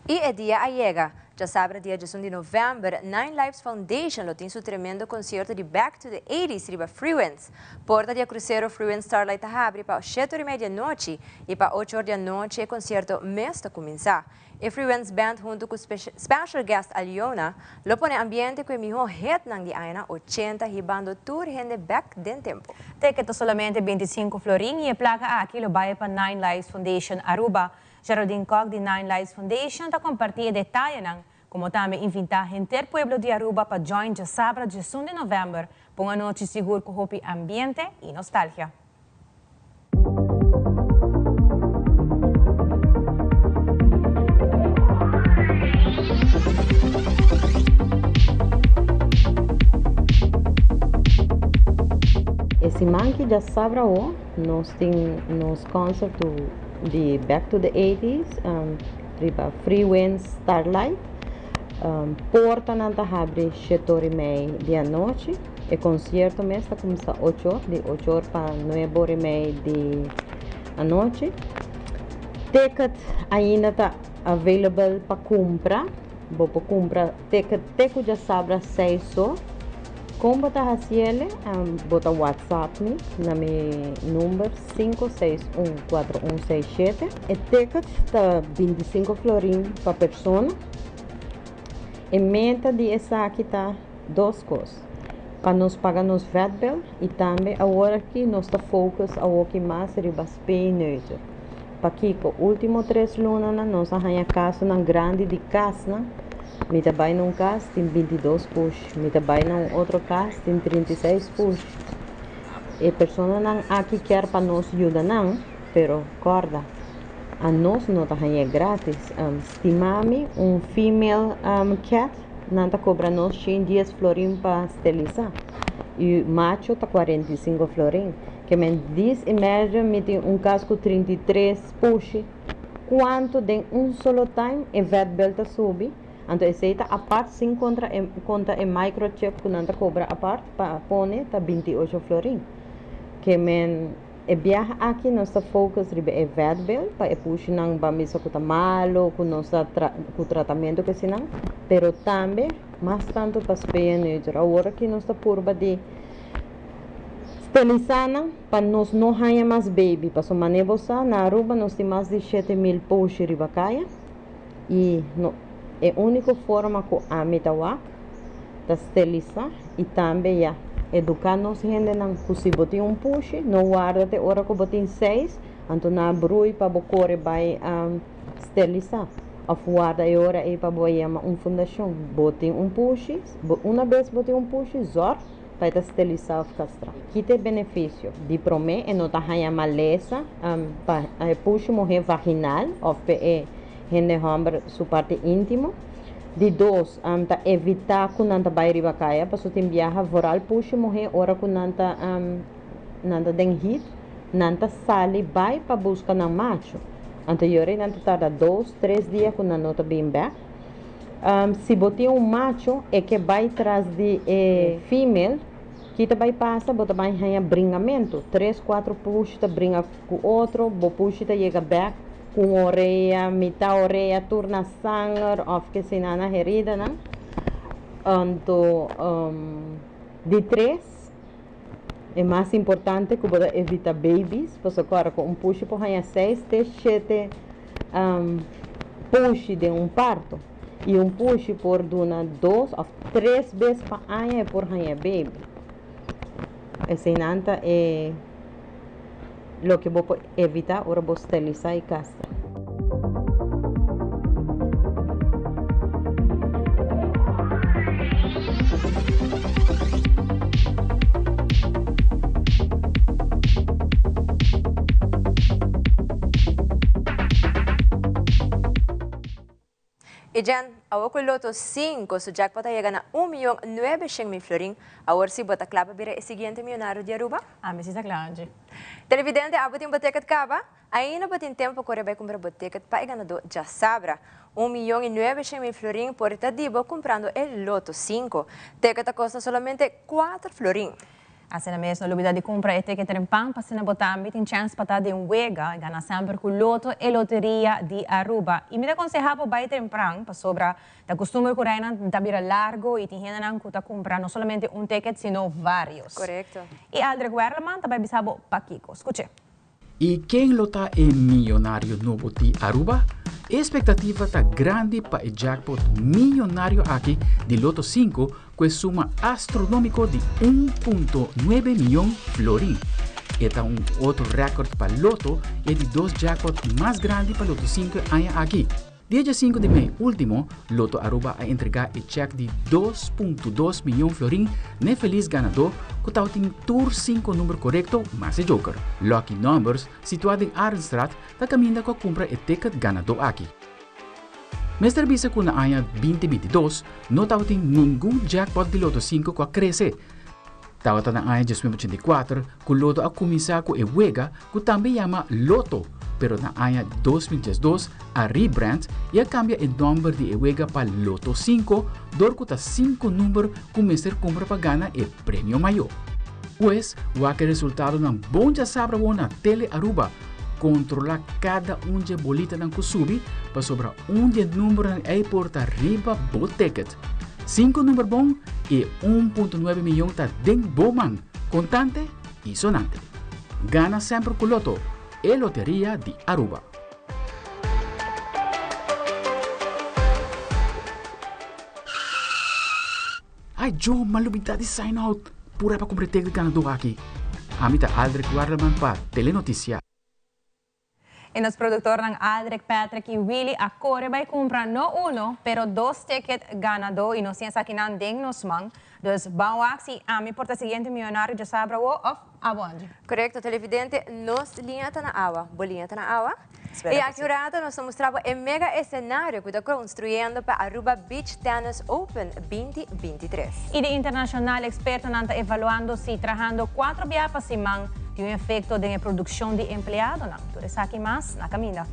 E o dia chega. Já sabe, dia 1 de novembro, Nine Lives Foundation tem seu tremendo concerto de Back to the 80s riba Freewinds. Porta de cruzeiro Freewinds Starlight abre para 7h30 da noite e para 8h da noite o concerto mesmo começar. E Freewinds Band junto com special guest Aliona lo pone ambiente com o melhor hit ng di aina 80 hibando tour gente back den tempo. Ticket solamente 25 florin e placa aqui lo vai para Nine Lives Foundation Aruba. Geraldine Cog de Nine Lives Foundation está compartilhando detalhes como também invitar gente pueblo de Aruba para join já sábado 1 de novembro para uma noite segura com hopi ambiente e nostalgia. Esse manque já sabe nós temos concerto de Back to the 80s, riba Freewinds Starlight. Porta nanta abre 7h30 da noite. O concerto mesmo começa 8h, de 8h para 9h30 da noite. Ticket ainda está available para comprar. Vou para comprar ticket já sabe 6h. Como está fazendo? Bota WhatsApp na meu número 5614167. O ticket está 25 florin para pessoa. E meta de essa aqui está duas coisas. Para nós pagar nos VAT bill e também agora que nós está focus ao que mais riba Spain neutro. Para que com último 3 lunas nós arranha casa na grande de casa. Me trabalho num caso tem 22 push, me trabalho num outro caso tem 36 push. E a pessoa não aqui quer para nós ajudar não, pero corda. A nós não está grátis. Estimame female cat não está cobra nós 10 florin para esterilizar. E macho está 45 florin. Que me diz emerge me tem caso com 33 push. Quanto de solo time e vet belta sube. Então esse está a parte sem contra e microchip que não está cobra a parte para pôr está 28 florin. Que me e viaja aqui nós está focus ribe e vet bill para puxar nang bamisa que está malo com nossa com tratamento que se não, pero também mais tanto para Spain neutro. Agora que nós está curva de esterilizar para nós não ganhar mais baby para só manevosa na Aruba nós temos mais de 7.000 push riba caia e no é a única forma que a metawa está esterilizar e também já educar nos gente não que se bote push não guarda até hora que bote 6 então na brui para bocore vai esterilizar a guarda é hora é para boiar fundação bote push uma vez bote push zor para esterilizar o castra que tem benefício de promê e não tá ganha maleza para push morrer vaginal ou é gente homem sua parte íntimo. De dois, evitar que não vai riba caia, para tem viaja voral puxa morrer hora que não den hit, não sale vai para buscar na macho. Anterior não tarda 2-3 dias que não está bem back. Se botar macho é que vai atrás de female, que vai passar, bota vai ganhar bringamento, 3-4 puxa brinca com outro, bo puxa chega back. com orelha, mitad orelha, turna sangue, ou que se nana herida, não? Então, de 3, é mais importante que você evita babies, porque agora com um push por ganhar 6, 7 push de um parto. E um push por 2 ou 3 vezes por ano por ganhar baby. Esse nanta é o que você evitar, ora você esterilizar e castrar. E dyan, awo ko loto 5, so jackpot ay na 1.900.000 florin. Awar si bota klapa bira siguiente milionário de Aruba? Mrs. Aclange. Televidente, abotin botekat kaba? Aí na batin tempo corre vai comprar botekat pa ganador já sabra. 1.900.000 florin por tadibo comprando el loto 5. Tekat custa solamente 4 florin. Assim mesmo, a novidade de compra é que tem pão para se botar, tem chance para de um wega, ganhar sempre com loto e loteria de Aruba. E me aconselho para bater temprano, para sobra, da costume coreana, da bira largo e tem gente que está comprando não somente um ticket, sino vários. Correto. E Aldrich Werleman também bisabo para Kiko. Escute. E quem lota é milionário novo de Aruba? A expectativa está grande para o jackpot milionário aqui de Loto 5, com suma astronômica de 1.9 milhão florin. Este é outro recorde para Loto e de 2 jackpots mais grandes para Loto 5 aqui. Dia 5 de mês último, Loto Aruba a entregar o cheque de 2.2 milhão florin no feliz ganador, que tem tour 5 número correto, mas é joker. Lucky Numbers, situado em Arenstraat, está caminhando com compra o ticket ganador aqui. Mr. Bisa com na ano 2022, não tem nenhum jackpot de Loto 5 que cresce. Estava na ano 2084, que o Loto a começar com o Wega, que também chama Loto. Pero na ano 2012, a rebrand e a cambia o número de Ewega para Loto 5, dor que 5 números começar a comprar para ganhar o prêmio maior. Pues, o resultado ng bom já sabra na tele Aruba, controlar cada de bolita ng kusubi, para sobra de número ng airport arriba bo ticket. 5 número bom e 1.9 milhão tá dentro bom contante e sonante. Gana sempre com Loto. E Loteria de Aruba. Ai, Joe, malubita de sign out. Pura para comprar ticket ganador aqui. Amita Aldrich Warleman para Telenotícia. E nos produtor ng Aldrich, Patrick e Willie, a corre vai comprar no 1, pero 2 ticket ganador e não se aqui não ding nos mang. Dus bawak si ami por ta siguiente milionário de sabra o of abonde. Correcto, televidente, nos linha tá na awa, bolinha tá na awa. E accurato nos mostrava o mega cenário que está construindo para Aruba Beach Tennis Open 2023. E de internacional experto não está evaluando se trabajando 4 dias para semana de efeito de produção de empleado não. Tudo isso aqui mais na caminha.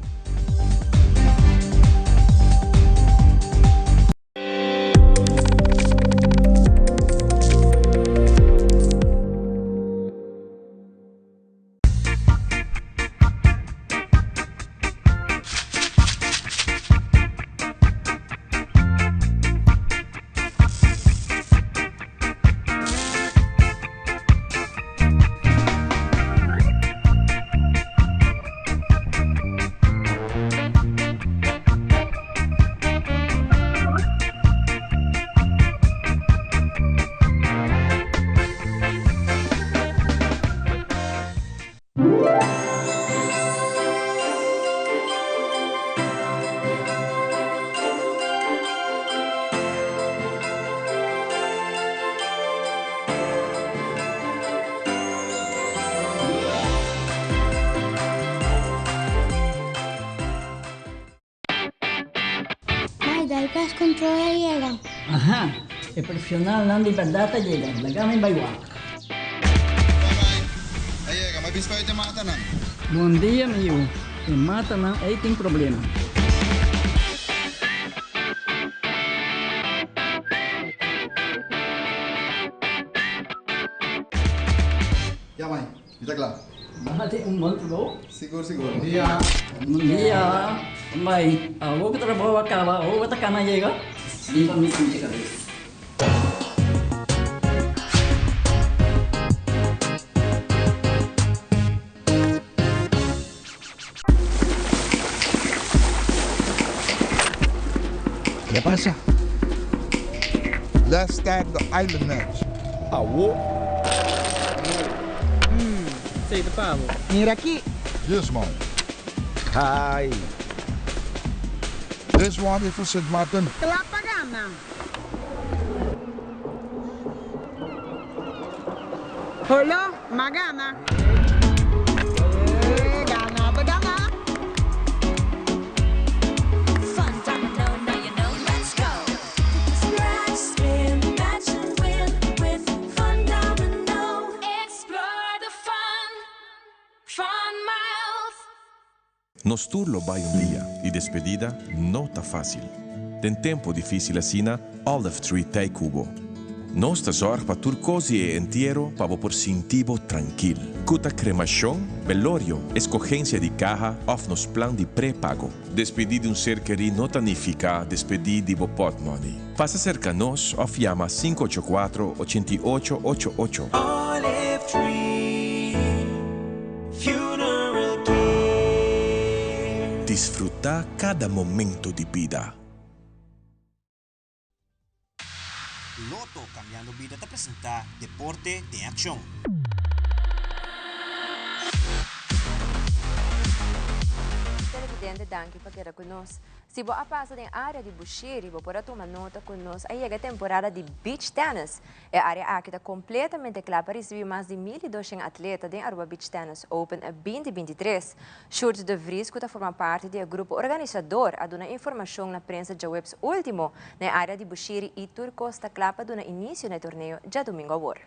Pest control llega. Ajá, el profesional Nandi Perdata llega. Lagame baywa. Llega, may bispa ito mata na. Bom dia, meu. E mata não, aí tem problema. Ya, mãe, está claro. Bahati bom? Seguro, seguro. Bom dia. Bom dia. Mãe, vou trabalhar acaba, vou atacar na chega. Viva me sentir cabeça. ¿Qué pasa? Let's stack the island match. Alô? Sei do pavo. Mira aqui. Yes, man. Hi. This one is for St. Martin. Lá pagana. Hello, magana. Gana, pagana. Nos turlo vai dia di despedida não tá fácil. Tem tempo difícil assina, Olive Tree Tay Cubo. Nós ta zorg pa turcosi e entierro pa por sintivo tranquil. Cuta cremação, velorio, escogencia de caja of nos plan de pré-pago. Despedir de ser querido não tanifica despedir de pot money. Passa cerca nos of llama 584-8888. Olive Tree Funeral. Disfrutar cada momento de vida. Loto Cambiando Vida te presenta Deporte de Acción. Televidente, danke para quedar conosco. Se você passa na área de Bushiri, você pode tomar nota conosco. Aí chega a temporada de Beach Tennis. A área aqui está completamente clara para receber mais de 1.200 atletas da Aruba Beach Tennis Open 2023. Sjoerd de Vries, que está formando parte do grupo organizador, a dar informação na prensa de webs último na área de Bushiri e Turcos está clara para dar início no torneio já domingo agora.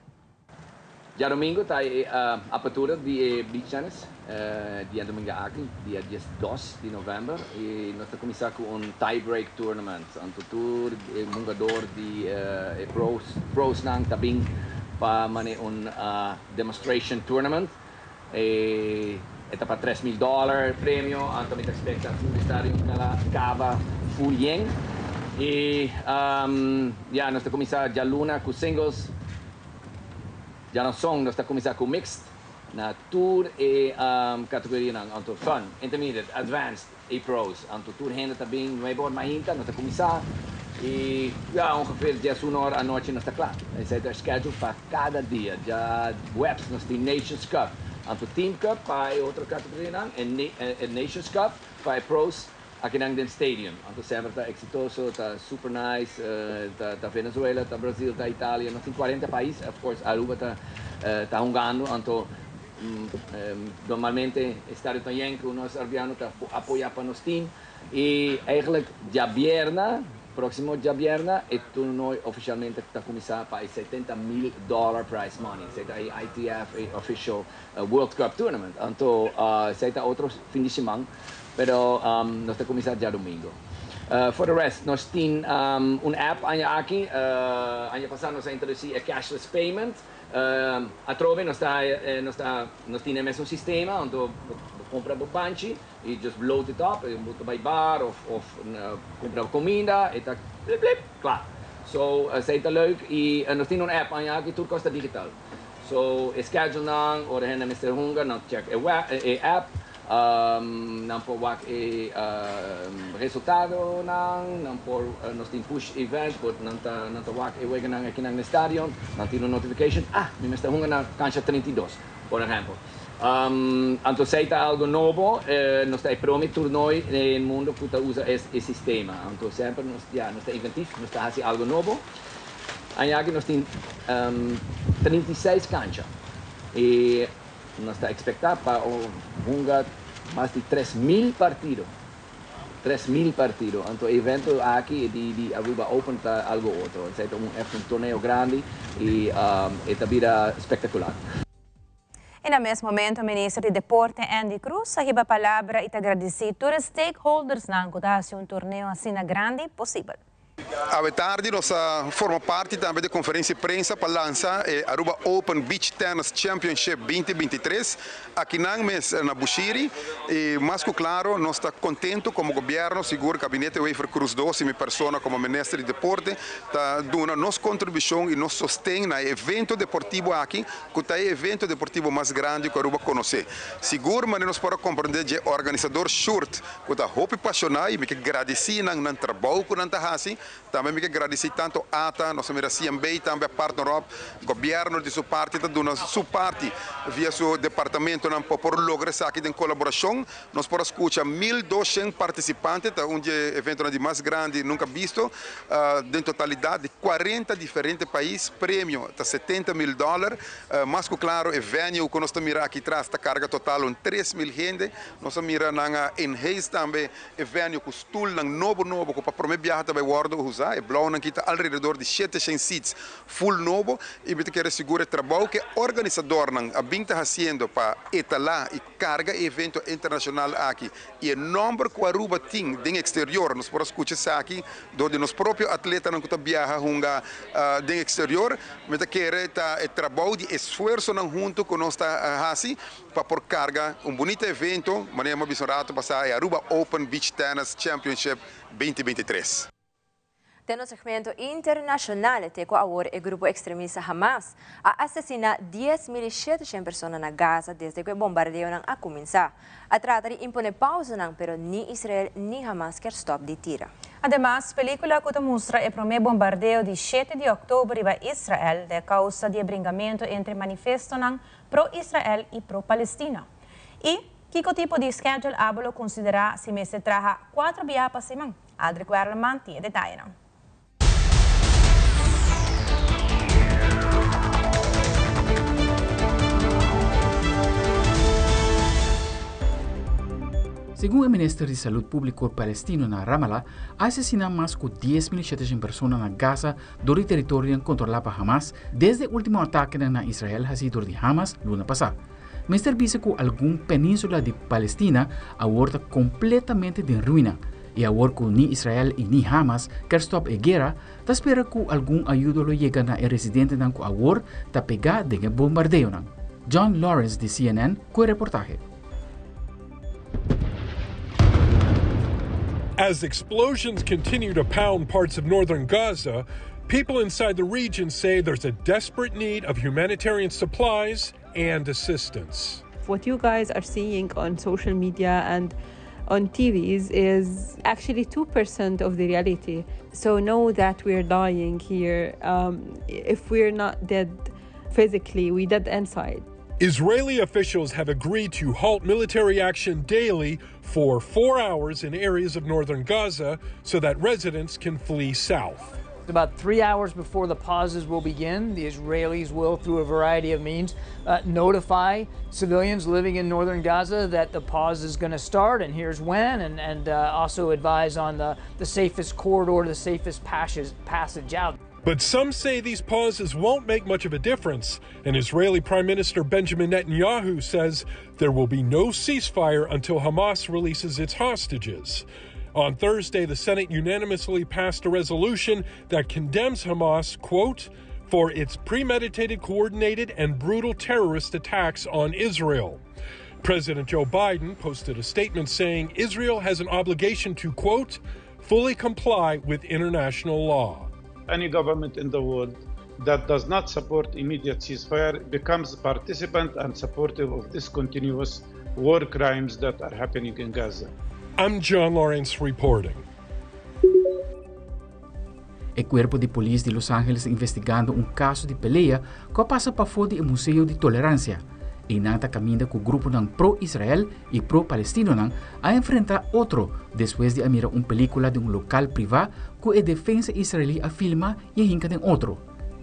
Já domingo está a apertura de Beach Tennis, dia domingo aqui, dia 2 de novembro, e nós estamos começando com tie-break tournament. Então, tour jogador de pros nang também para demonstration tournament. Está para $3,000 prêmio, então me expecta o estádio acaba full yen. E já nós estamos começando já luna com singles. Já não são, nós estamos começando com mixed, na tour e categoria então fun, intermediate, advanced e pros. Então tour ainda também não é bom, mas ainda nós estamos começando e já ongeveer 1 hora à noite nós estamos claro. Esse é o schedule para cada dia. Já webs nós temos Nations Cup, então Team Cup para outra categoria e Nations Cup para pros aqui no stadium. Então sempre está exitoso, está super nice, está Venezuela, está Brasil, está Itália, nós temos 40 países, of course Aruba está jogando, então normalmente o estádio também que nós arbianos está apoiando para nosso time e eigenlijk já vierna, próximo já vierna, e nós oficialmente está começando para $70,000 prize money, será a ITF official World Cup tournament, então será outro fim de semana. Pero nós estamos começando já domingo. For the rest, nós temos app aqui. Ano passado nós introduzimos a cashless payment. A Trove nós temos o mesmo sistema, onde compra o banchi e just load it up, vai bar ou compra comida e tá blip blip, claro. So, c'est leuk e nós temos app aqui, tudo custa digital. So, schedule nang, ou de Mr. Hunger, nós check a app. Não por resultado não por nós temos push event but não tá aqui no estádio não tem notification me está jogando na cancha 32 por exemplo então se está algo novo nós está prometo nós no mundo que usa esse sistema então sempre nós está inventivo nós está fazendo algo novo aqui nós temos 36 canchas e nós está expectando para jogar mais de 3.000 partidos. 3.000 partidos. Então, o evento aqui de Aruba Open está algo outro. É um torneio grande e também espetacular. E no mesmo momento, o ministro de Deporte, Andy Cruz, sahiba a palavra e agradeceu a todos os stakeholders na que um torneio assim grande possível. À tarde, nós forma parte também da conferência de prensa para lançar a Aruba Open Beach Tennis Championship 2023 aqui na Bushiri. E mais que claro, nós estamos contentes como governo, seguro, gabinete Wafer Cruz 12 e minha pessoa como ministro de deporte, está dando nossa contribuição e nos sustém no evento deportivo aqui, que é o evento deportivo mais grande que a Aruba conhece. Seguro, mas nós podemos compreender que o organizador short, que está muito apaixonado e me agradeci no trabalho que nós fazemos. Também me agradecer tanto a ATA, nossa CMB, também a partner Rob, governo de sua parte, está dando sua parte via seu departamento para lograr isso aqui em colaboração. Nós podemos escutar 1.200 participantes, um evento mais grande nunca visto, em totalidade de 40 diferentes países, prêmio de $70,000, mas claro, o venue que nós estamos mirando aqui atrás, a carga total de 3.000 gente, nós estamos mirando em Reis também, o venue com stool novo, que para prometer viajar também usar, e Blau kita alrededor de 700 seats full novo e me quer segurar o trabalho que o organizador não está fazendo para etalar e carga evento internacional aqui e o número que a Aruba tem no exterior nós podemos escutar aqui onde nos próprios atletas não está viajar no exterior me quer o trabalho de esforço não junto com nós está fazendo para por carga bonito evento maneira bisonrato passar a Aruba Open Beach Tennis Championship 2023. No segmento internacional, teco agora o grupo extremista Hamas a assassinar 10.700 pessoas na Gaza desde que o bombardeio a começar. A trata de impor pausa, pero ni Israel ni Hamas quer stop de tira. Además, película que mostra o primeiro bombardeio de 7 de outubro em Israel de causa de abrigamento entre manifestantes pro-Israel e pro-Palestina. E que tipo de schedule abolo considera se se traja 4 dias para semana? Adri Guerlaman tinha detalhe. Segundo o Ministério de Saúde Pública palestino na Ramallah, assassinaram mais de 10.700 pessoas na Gaza do território controlado por Hamas desde o último ataque na Israel recebido de Hamas luna passada. O Ministério disse que alguma península de Palestina agora completamente de ruína e agora que nem Israel e nem Hamas quer stop a guerra, está espera que algum ajuda chegue na residente que agora está pegado de bombardeio. John Lawrence de CNN com o reportaje. As explosions continue to pound parts of northern Gaza, people inside the region say there's a desperate need of humanitarian supplies and assistance. What you guys are seeing on social media and on TVs is actually 2% of the reality. So know that we're dying here. If we're not dead physically, we're dead inside. Israeli officials have agreed to halt military action daily for 4 hours in areas of northern Gaza so that residents can flee south. About 3 hours before the pauses will begin, the Israelis will, through a variety of means, notify civilians living in northern Gaza that the pause is going to start and here's when, and also advise on the safest corridor, the safest passage out. But some say these pauses won't make much of a difference, and Israeli Prime Minister Benjamin Netanyahu says there will be no ceasefire until Hamas releases its hostages. On Thursday, the Senate unanimously passed a resolution that condemns Hamas, quote, for its premeditated, coordinated, and brutal terrorist attacks on Israel. President Joe Biden posted a statement saying Israel has an obligation to, quote, fully comply with international law. Any government in the world that does not support immediate ceasefire becomes a participant and supportive of discontinuous war crimes that are happening in Gaza. I'm John Lawrence reporting. O Corpo de Polícia de Los Angeles investigando caso de peleia que passa para fora do Museu de Tolerância. E nanta caminha com o grupo pro-Israel e pro-Palestino a enfrentar outro depois de mirar película de local privado que a defesa israelí a filma e hinca de outro.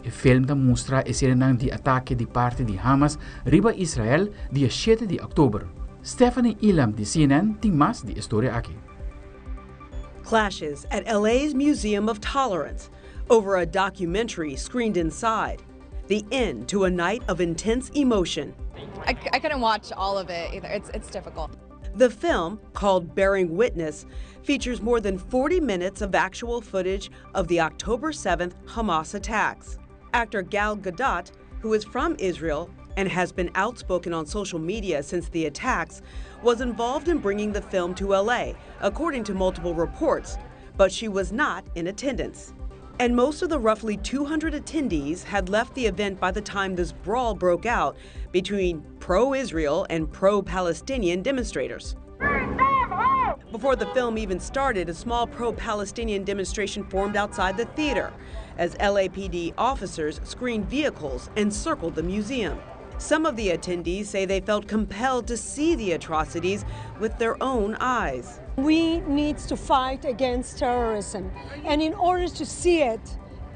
O filme mostra a cena de ataque de parte de Hamas riba Israel dia 7 de outubro. Stephanie Elam de CNN tem mais de história aqui. Clashes at LA's Museum of Tolerance over a documentary screened inside. The end to a night of intense emotion. I couldn't watch all of it either. It's difficult. The film, called Bearing Witness, features more than 40 minutes of actual footage of the October 7th Hamas attacks. Actor Gal Gadot, who is from Israel and has been outspoken on social media since the attacks, was involved in bringing the film to LA, according to multiple reports, but she was not in attendance. And most of the roughly 200 attendees had left the event by the time this brawl broke out between pro-Israel and pro-Palestinian demonstrators. Before the film even started, a small pro-Palestinian demonstration formed outside the theater as LAPD officers screened vehicles and circled the museum. Some of the attendees say they felt compelled to see the atrocities with their own eyes. We need to fight against terrorism, and in order to see it,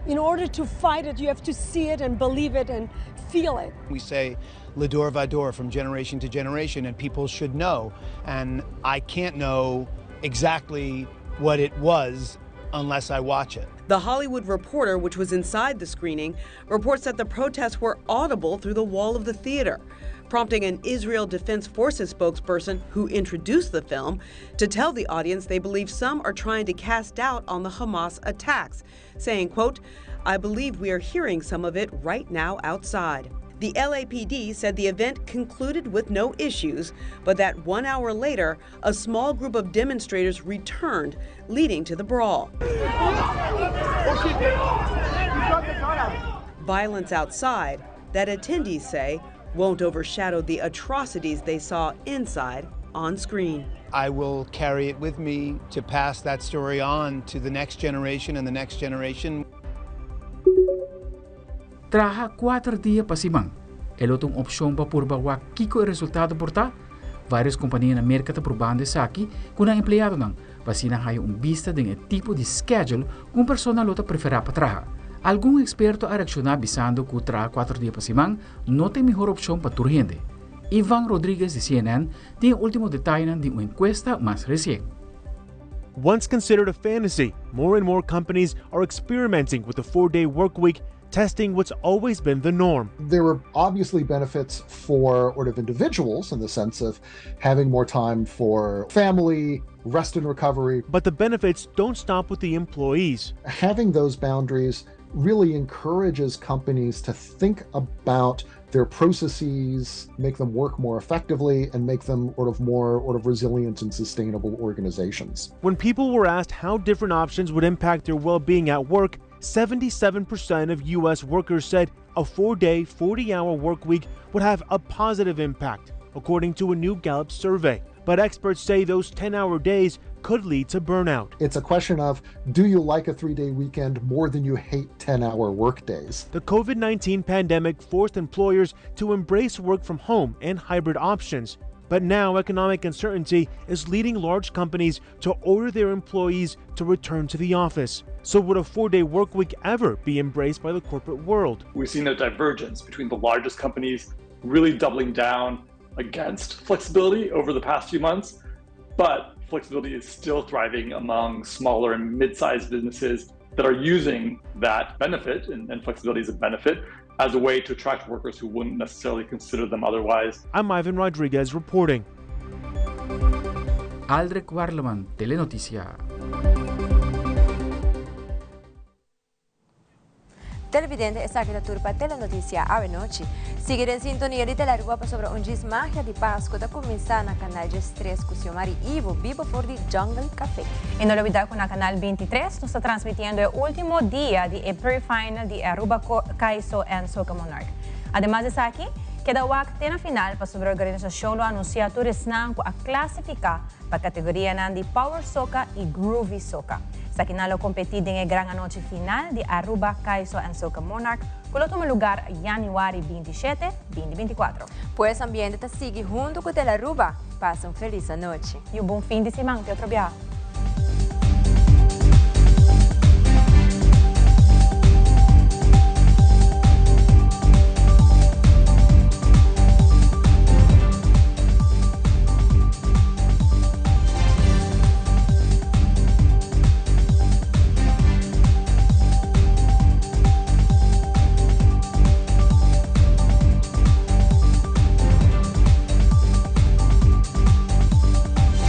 in order to fight it, you have to see it and believe it and feel it. We say L'Dor Vador from generation to generation, and people should know, and I can't know exactly what it was unless I watch it. The Hollywood Reporter, which was inside the screening, reports that the protests were audible through the wall of the theater, prompting an Israel Defense Forces spokesperson who introduced the film to tell the audience they believe some are trying to cast doubt on the Hamas attacks, saying, quote, "I believe we are hearing some of it right now outside." The LAPD said the event concluded with no issues, but that 1 hour later, a small group of demonstrators returned, leading to the brawl. Violence outside that attendees say won't overshadow the atrocities they saw inside on screen. I will carry it with me to pass that story on to the next generation and the next generation. Traha 4 dias pa simang. Elotong opsyon pa por bawa kiko e resultado porta. Várias companhias na mercado probando saki kung ang empleyado nang pasina hayo vista de tipo de schedule kung persona lota prefera pa traha. Algum experto a reaccionar bisando que traha 4 dias pa simang não tem melhor opção para turgente. Ivan Rodriguez de CNN tem o último detalhe de uma encuesta mais recente. Once considered a fantasy, more and more companies are experimenting with the 4-day work week, testing what's always been the norm. There were obviously benefits for individuals in the sense of having more time for family, rest and recovery. But the benefits don't stop with the employees. Having those boundaries really encourages companies to think about their processes, make them work more effectively, and make them more resilient and sustainable organizations. When people were asked how different options would impact their well-being at work, 77% of U.S. workers said a 4-day, 40-hour work week would have a positive impact, according to a new Gallup survey. But experts say those 10-hour days could lead to burnout. It's a question of, do you like a 3-day weekend more than you hate 10-hour work days? The COVID-19 pandemic forced employers to embrace work from home and hybrid options. But now economic uncertainty is leading large companies to order their employees to return to the office. So would a 4-day work week ever be embraced by the corporate world? We've seen a divergence between the largest companies really doubling down against flexibility over the past few months, but flexibility is still thriving among smaller and mid-sized businesses that are using that benefit, and flexibility is a benefit, as a way to attract workers who wouldn't necessarily consider them otherwise. I'm Ivan Rodriguez reporting. Aldrich Warleman, Telenoticia. Televidente, esta aqui da turpa Telenoticia Ave Noite. Seguir em sintonia de Telearua sobre um diz magia de Páscoa da começar na canal de Stress com o seu Mari Ivo, vivo por de Jungle Café. E não olvidar que na canal 23 nós está transmitindo o último dia de pre-final de Aruba Kaiso and Soca Monarch. Además de aqui, queda o acto na final para sobre a organização do anunciar turisnan a classificar para a categoria de Power Soca e Groovy Soca. Sa kinalo competido em grande noite final de Aruba Kaiso and Soca Monarch, com o último lugar January 27, 2024. Pues ambiente te sigue junto com Telearuba. Passa feliz noite. E um bom fim de semana, Pietro Bia.